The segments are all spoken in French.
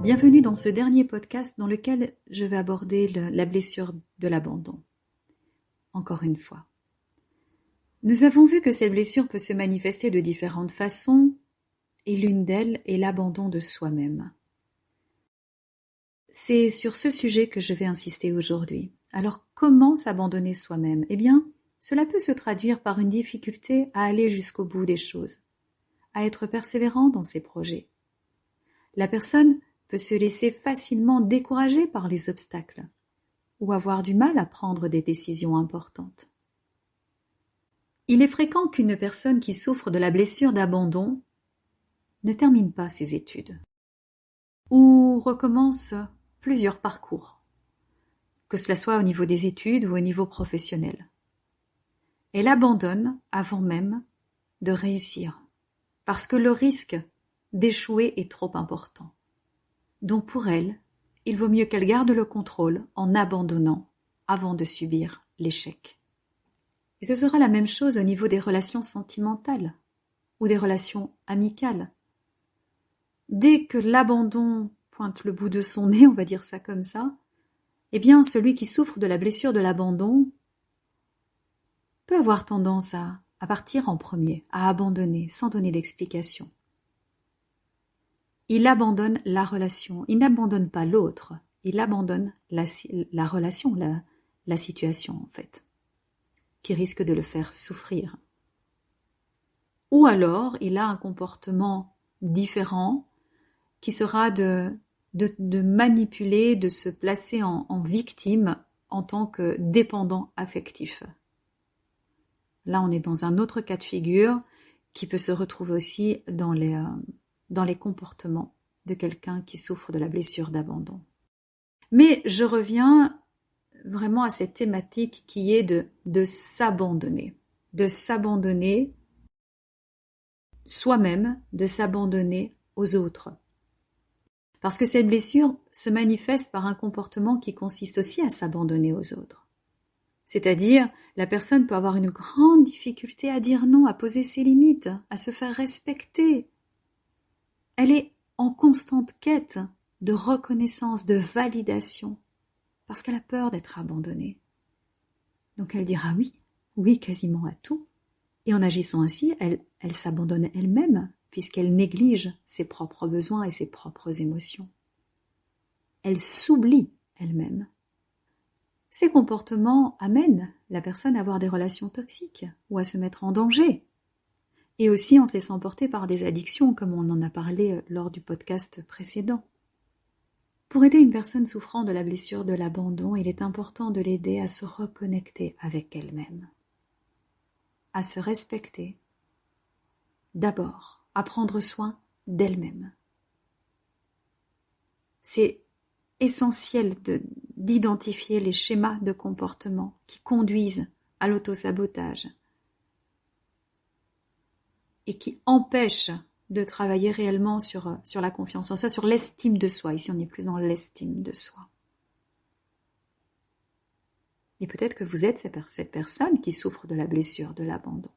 Bienvenue dans ce dernier podcast dans lequel je vais aborder la blessure de l'abandon. Encore une fois. Nous avons vu que cette blessure peut se manifester de différentes façons et l'une d'elles est l'abandon de soi-même. C'est sur ce sujet que je vais insister aujourd'hui. Alors comment s'abandonner soi-même ? Eh bien, cela peut se traduire par une difficulté à aller jusqu'au bout des choses, à être persévérant dans ses projets. La personne peut se laisser facilement décourager par les obstacles ou avoir du mal à prendre des décisions importantes. Il est fréquent qu'une personne qui souffre de la blessure d'abandon ne termine pas ses études ou recommence plusieurs parcours, que cela soit au niveau des études ou au niveau professionnel. Elle abandonne avant même de réussir parce que le risque d'échouer est trop important. Donc pour elle, il vaut mieux qu'elle garde le contrôle en abandonnant avant de subir l'échec. Et ce sera la même chose au niveau des relations sentimentales ou des relations amicales. Dès que l'abandon pointe le bout de son nez, on va dire ça comme ça, eh bien celui qui souffre de la blessure de l'abandon peut avoir tendance à partir en premier, à abandonner sans donner d'explication. Il abandonne la relation, il n'abandonne pas l'autre, il abandonne la relation, la situation en fait, qui risque de le faire souffrir. Ou alors, il a un comportement différent qui sera de manipuler, de se placer en victime en tant que dépendant affectif. Là, on est dans un autre cas de figure qui peut se retrouver aussi dans les comportements de quelqu'un qui souffre de la blessure d'abandon. Mais je reviens vraiment à cette thématique qui est de s'abandonner soi-même, de s'abandonner aux autres. Parce que cette blessure se manifeste par un comportement qui consiste aussi à s'abandonner aux autres. C'est-à-dire, la personne peut avoir une grande difficulté à dire non, à poser ses limites, à se faire respecter. Elle est en constante quête de reconnaissance, de validation, parce qu'elle a peur d'être abandonnée. Donc elle dira oui quasiment à tout. Et en agissant ainsi, elle s'abandonne elle-même, puisqu'elle néglige ses propres besoins et ses propres émotions. Elle s'oublie elle-même. Ces comportements amènent la personne à avoir des relations toxiques ou à se mettre en danger. Et aussi en se laissant porter par des addictions, comme on en a parlé lors du podcast précédent. Pour aider une personne souffrant de la blessure de l'abandon, il est important de l'aider à se reconnecter avec elle-même, à se respecter, d'abord, à prendre soin d'elle-même. C'est essentiel d'identifier les schémas de comportement qui conduisent à l'autosabotage et qui empêchent de travailler réellement sur la confiance en soi, sur l'estime de soi. Ici, on est plus dans l'estime de soi. Et peut-être que vous êtes cette personne qui souffre de la blessure de l'abandon.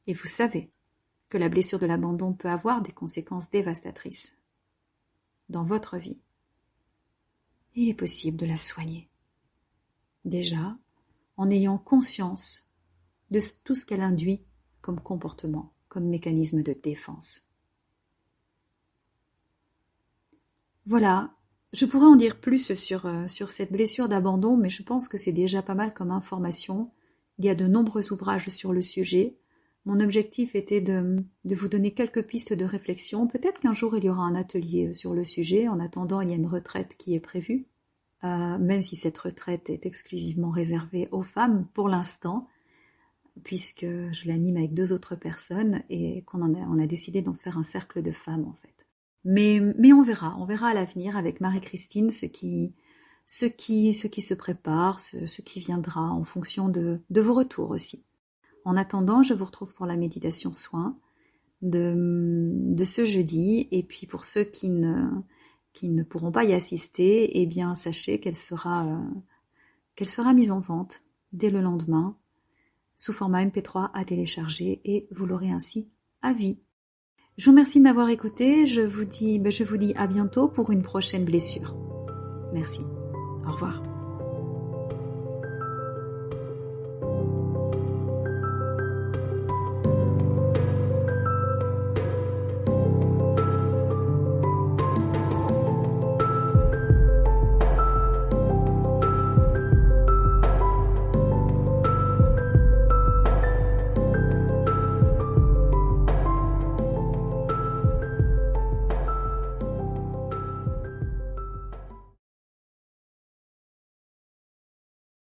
Et vous savez que la blessure de l'abandon peut avoir des conséquences dévastatrices dans votre vie. Il est possible de la soigner. Déjà, en ayant conscience de tout ce qu'elle induit comme comportement, comme mécanisme de défense. Voilà, je pourrais en dire plus sur cette blessure d'abandon, mais je pense que c'est déjà pas mal comme information. Il y a de nombreux ouvrages sur le sujet. Mon objectif était de vous donner quelques pistes de réflexion. Peut-être qu'un jour il y aura un atelier sur le sujet. En attendant, il y a une retraite qui est prévue, même si cette retraite est exclusivement réservée aux femmes pour l'instant, puisque je l'anime avec 2 autres personnes et on a décidé d'en faire un cercle de femmes en fait. Mais on verra à l'avenir avec Marie-Christine ce qui se prépare, ce qui viendra en fonction de vos retours aussi. En attendant, je vous retrouve pour la méditation soin de ce jeudi, et puis pour ceux qui ne pourront pas y assister, eh bien sachez qu'elle sera mise en vente dès le lendemain sous format MP3 à télécharger et vous l'aurez ainsi à vie. Je vous remercie de m'avoir écouté. Je vous dis à bientôt pour une prochaine blessure. Merci. Au revoir.